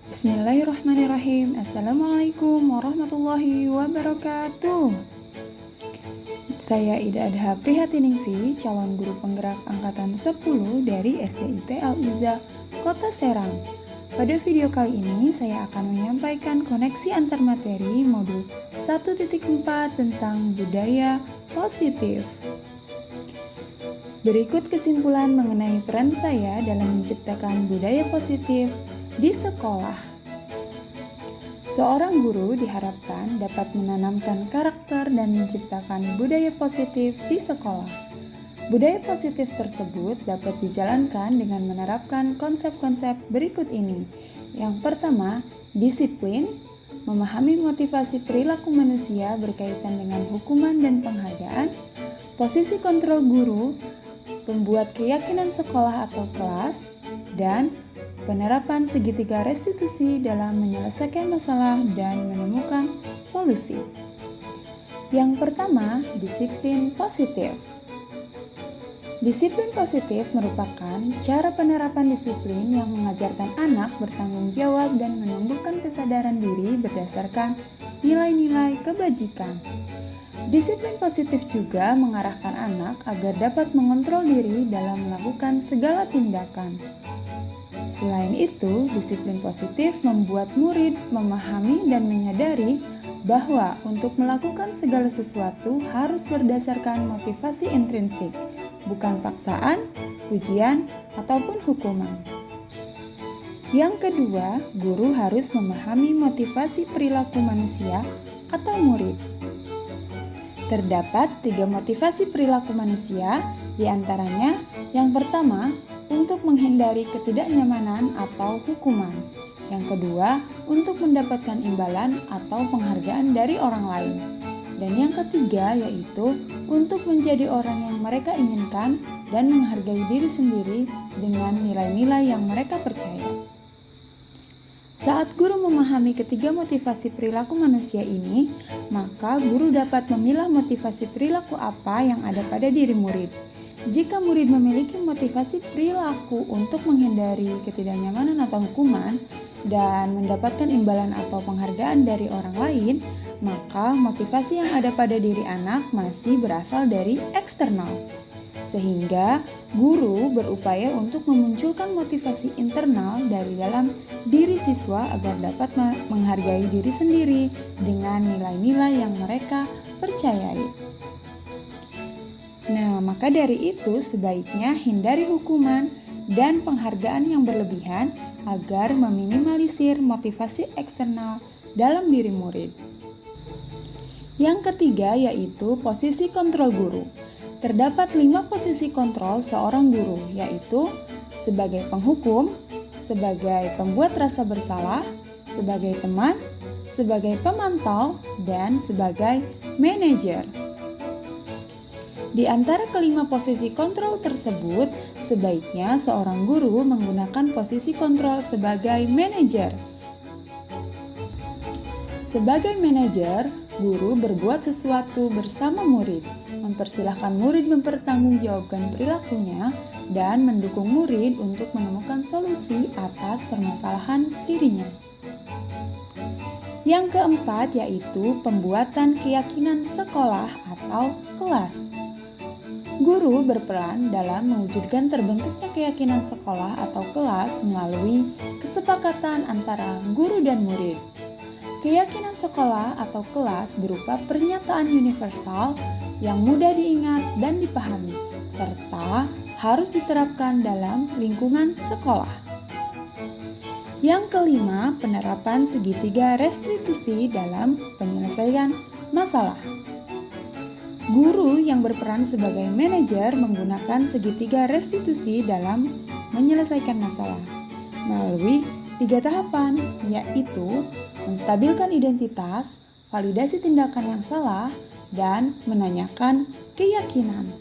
Bismillahirrahmanirrahim. Assalamualaikum warahmatullahi wabarakatuh. Saya Ida Adha Prihatiningsih, calon guru penggerak angkatan 10 dari SDIT Al-Izzah, Kota Serang. Pada video kali ini saya akan menyampaikan koneksi antar materi modul 1.4 tentang budaya positif. Berikut kesimpulan mengenai peran saya dalam menciptakan budaya positif di sekolah. Seorang guru diharapkan dapat menanamkan karakter dan menciptakan budaya positif di sekolah. Budaya positif tersebut dapat dijalankan dengan menerapkan konsep-konsep berikut ini. Yang pertama, disiplin, memahami motivasi perilaku manusia berkaitan dengan hukuman dan penghargaan, posisi kontrol guru, pembuat keyakinan sekolah atau kelas, dan penerapan segitiga restitusi dalam menyelesaikan masalah dan menemukan solusi. Yang pertama, disiplin positif. Disiplin positif merupakan cara penerapan disiplin yang mengajarkan anak bertanggung jawab dan menumbuhkan kesadaran diri berdasarkan nilai-nilai kebajikan. Disiplin positif juga mengarahkan anak agar dapat mengontrol diri dalam melakukan segala tindakan. Selain itu, disiplin positif membuat murid memahami dan menyadari bahwa untuk melakukan segala sesuatu harus berdasarkan motivasi intrinsik, bukan paksaan, pujian, ataupun hukuman. Yang kedua, guru harus memahami motivasi perilaku manusia atau murid. Terdapat 3 motivasi perilaku manusia, diantaranya yang pertama, untuk menghindari ketidaknyamanan atau hukuman. Yang kedua, untuk mendapatkan imbalan atau penghargaan dari orang lain. Dan yang ketiga yaitu untuk menjadi orang yang mereka inginkan dan menghargai diri sendiri dengan nilai-nilai yang mereka percaya. Saat guru memahami ketiga motivasi perilaku manusia ini, maka guru dapat memilah motivasi perilaku apa yang ada pada diri murid. Jika murid memiliki motivasi perilaku untuk menghindari ketidaknyamanan atau hukuman dan mendapatkan imbalan atau penghargaan dari orang lain, maka motivasi yang ada pada diri anak masih berasal dari eksternal. Sehingga guru berupaya untuk memunculkan motivasi internal dari dalam diri siswa agar dapat menghargai diri sendiri dengan nilai-nilai yang mereka percayai. Nah, maka dari itu sebaiknya hindari hukuman dan penghargaan yang berlebihan agar meminimalisir motivasi eksternal dalam diri murid. Yang ketiga yaitu posisi kontrol guru. Terdapat 5 posisi kontrol seorang guru, yaitu sebagai penghukum, sebagai pembuat rasa bersalah, sebagai teman, sebagai pemantau, dan sebagai manajer. Di antara kelima posisi kontrol tersebut, sebaiknya seorang guru menggunakan posisi kontrol sebagai manajer. Sebagai manajer, guru berbuat sesuatu bersama murid, mempersilahkan murid mempertanggungjawabkan perilakunya, dan mendukung murid untuk menemukan solusi atas permasalahan dirinya. Yang keempat yaitu pembuatan keyakinan sekolah atau kelas. Guru berperan dalam mewujudkan terbentuknya keyakinan sekolah atau kelas melalui kesepakatan antara guru dan murid. Keyakinan sekolah atau kelas berupa pernyataan universal yang mudah diingat dan dipahami, serta harus diterapkan dalam lingkungan sekolah. Yang kelima, penerapan segitiga restitusi dalam penyelesaian masalah. Guru yang berperan sebagai manajer menggunakan segitiga restitusi dalam menyelesaikan masalah melalui 3 tahapan, yaitu menstabilkan identitas, validasi tindakan yang salah, dan menanyakan keyakinan.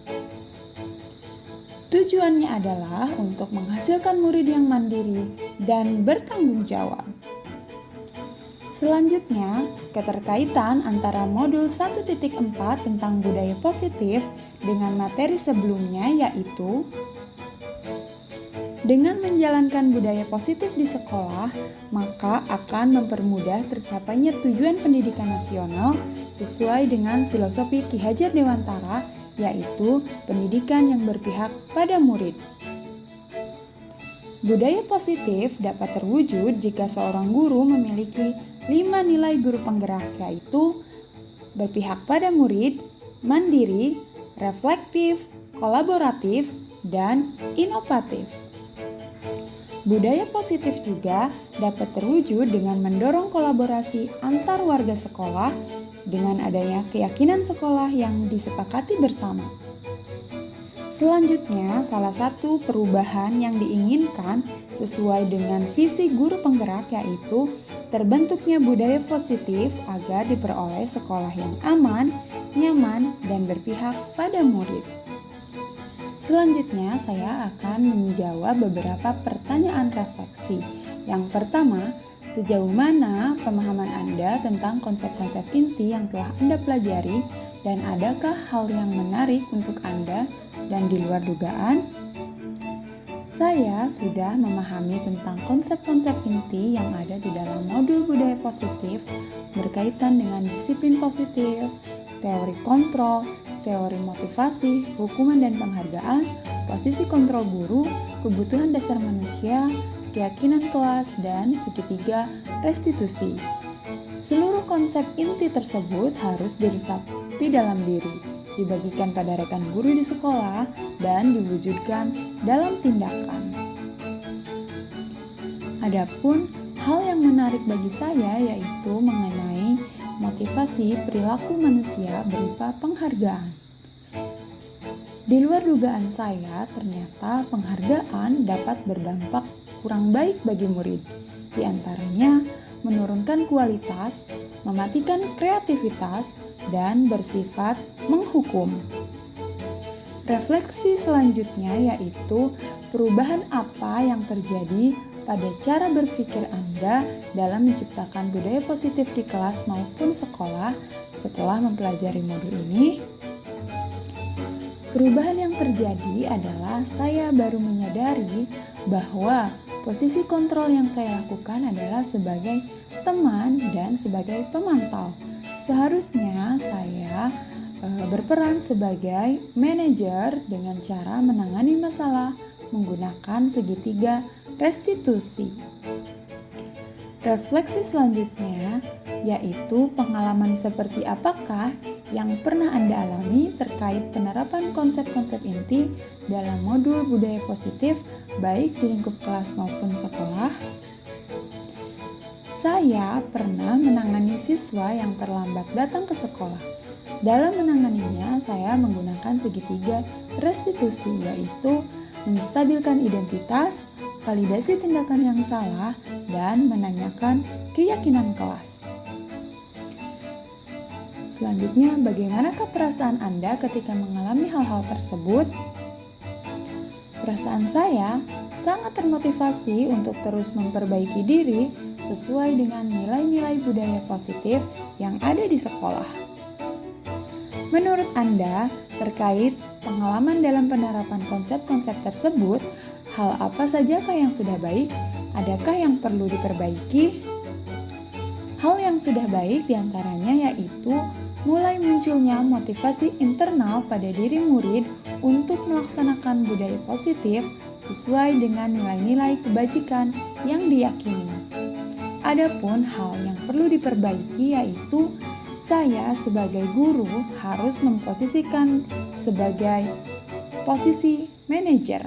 Tujuannya adalah untuk menghasilkan murid yang mandiri dan bertanggung jawab. Selanjutnya, keterkaitan antara modul 1.4 tentang budaya positif dengan materi sebelumnya yaitu Dengan menjalankan budaya positif di sekolah, maka akan mempermudah tercapainya tujuan pendidikan nasional sesuai dengan filosofi Ki Hajar Dewantara, yaitu pendidikan yang berpihak pada murid. Budaya positif dapat terwujud jika seorang guru memiliki 5 nilai guru penggerak, yaitu berpihak pada murid, mandiri, reflektif, kolaboratif, dan inovatif. Budaya positif juga dapat terwujud dengan mendorong kolaborasi antar warga sekolah dengan adanya keyakinan sekolah yang disepakati bersama. Selanjutnya, salah satu perubahan yang diinginkan sesuai dengan visi guru penggerak yaitu terbentuknya budaya positif agar diperoleh sekolah yang aman, nyaman, dan berpihak pada murid. Selanjutnya, saya akan menjawab beberapa pertanyaan refleksi. Yang pertama, sejauh mana pemahaman Anda tentang konsep-konsep inti yang telah Anda pelajari dan adakah hal yang menarik untuk Anda dan di luar dugaan? Saya sudah memahami tentang konsep-konsep inti yang ada di dalam modul budaya positif berkaitan dengan disiplin positif, teori kontrol, teori motivasi, hukuman dan penghargaan, posisi kontrol guru, kebutuhan dasar manusia, keyakinan kelas, dan segitiga restitusi. Seluruh konsep inti tersebut harus diresapi dalam diri, dibagikan pada rekan guru di sekolah, dan diwujudkan dalam tindakan. Adapun hal yang menarik bagi saya yaitu mengenai motivasi perilaku manusia berupa penghargaan. Di luar dugaan saya, ternyata penghargaan dapat berdampak kurang baik bagi murid. Di antaranya, menurunkan kualitas, mematikan kreativitas, dan bersifat menghukum. Refleksi selanjutnya yaitu perubahan apa yang terjadi pada cara berpikir Anda dalam menciptakan budaya positif di kelas maupun sekolah setelah mempelajari modul ini. Perubahan yang terjadi adalah saya baru menyadari bahwa posisi kontrol yang saya lakukan adalah sebagai teman dan sebagai pemantau. Seharusnya saya berperan sebagai manajer dengan cara menangani masalah menggunakan segitiga restitusi. Refleksi selanjutnya yaitu pengalaman seperti apakah yang pernah Anda alami terkait penerapan konsep-konsep inti dalam modul budaya positif baik di lingkup kelas maupun sekolah. Saya pernah menangani siswa yang terlambat datang ke sekolah. Dalam menanganinya, saya menggunakan segitiga restitusi yaitu menstabilkan identitas, validasi tindakan yang salah, dan menanyakan keyakinan kelas. Selanjutnya, bagaimanakah perasaan Anda ketika mengalami hal-hal tersebut? Perasaan saya sangat termotivasi untuk terus memperbaiki diri sesuai dengan nilai-nilai budaya positif yang ada di sekolah. Menurut Anda, terkait pengalaman dalam penerapan konsep-konsep tersebut, hal apa sajakah yang sudah baik? Adakah yang perlu diperbaiki? Hal yang sudah baik diantaranya yaitu mulai munculnya motivasi internal pada diri murid untuk melaksanakan budaya positif sesuai dengan nilai-nilai kebajikan yang diyakini. Adapun hal yang perlu diperbaiki yaitu saya sebagai guru harus memposisikan sebagai posisi manajer.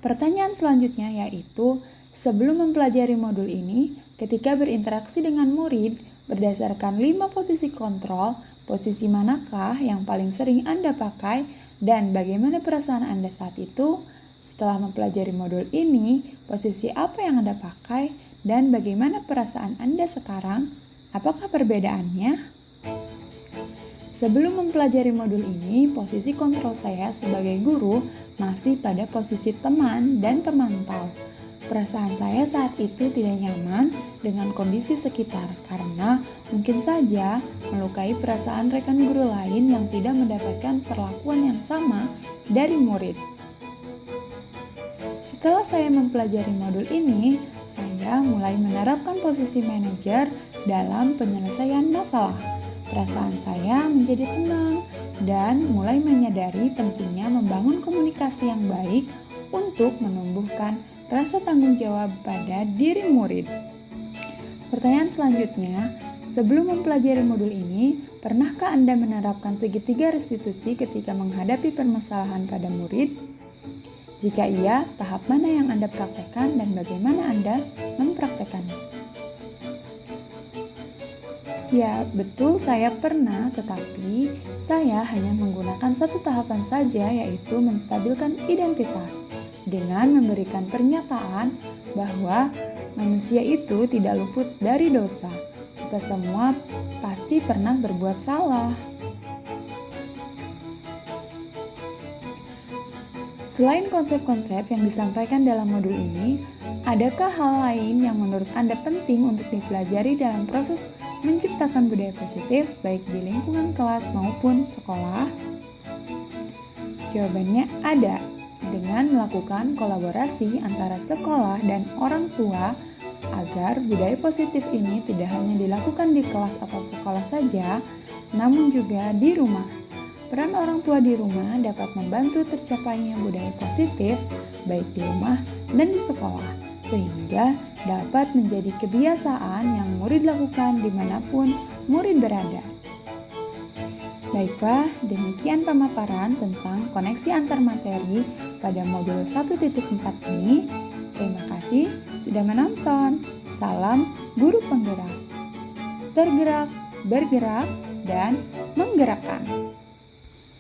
Pertanyaan selanjutnya yaitu, sebelum mempelajari modul ini, ketika berinteraksi dengan murid, berdasarkan 5 posisi kontrol, posisi manakah yang paling sering Anda pakai dan bagaimana perasaan Anda saat itu? Setelah mempelajari modul ini, posisi apa yang Anda pakai dan bagaimana perasaan Anda sekarang? Apakah perbedaannya? Sebelum mempelajari modul ini, posisi kontrol saya sebagai guru masih pada posisi teman dan pemantau. Perasaan saya saat itu tidak nyaman dengan kondisi sekitar karena mungkin saja melukai perasaan rekan guru lain yang tidak mendapatkan perlakuan yang sama dari murid. Setelah saya mempelajari modul ini, saya mulai menerapkan posisi manajer dalam penyelesaian masalah. Perasaan saya menjadi tenang dan mulai menyadari pentingnya membangun komunikasi yang baik untuk menumbuhkan rasa tanggung jawab pada diri murid. Pertanyaan selanjutnya, sebelum mempelajari modul ini, pernahkah Anda menerapkan segitiga restitusi ketika menghadapi permasalahan pada murid? Jika iya, tahap mana yang Anda praktekkan dan bagaimana Anda mempraktekannya? Ya, betul saya pernah, tetapi saya hanya menggunakan satu tahapan saja, yaitu menstabilkan identitas dengan memberikan pernyataan bahwa manusia itu tidak luput dari dosa. Kita semua pasti pernah berbuat salah. Selain konsep-konsep yang disampaikan dalam modul ini, adakah hal lain yang menurut Anda penting untuk dipelajari dalam proses menciptakan budaya positif baik di lingkungan kelas maupun sekolah? Jawabannya ada. Dengan melakukan kolaborasi antara sekolah dan orang tua agar budaya positif ini tidak hanya dilakukan di kelas atau sekolah saja, namun juga di rumah. Peran orang tua di rumah dapat membantu tercapainya budaya positif baik di rumah dan di sekolah, sehingga dapat menjadi kebiasaan yang murid lakukan dimanapun murid berada. Baiklah, demikian pemaparan tentang koneksi antar materi pada modul 1.4 ini. Terima kasih sudah menonton. Salam guru penggerak. Tergerak, bergerak, dan menggerakkan.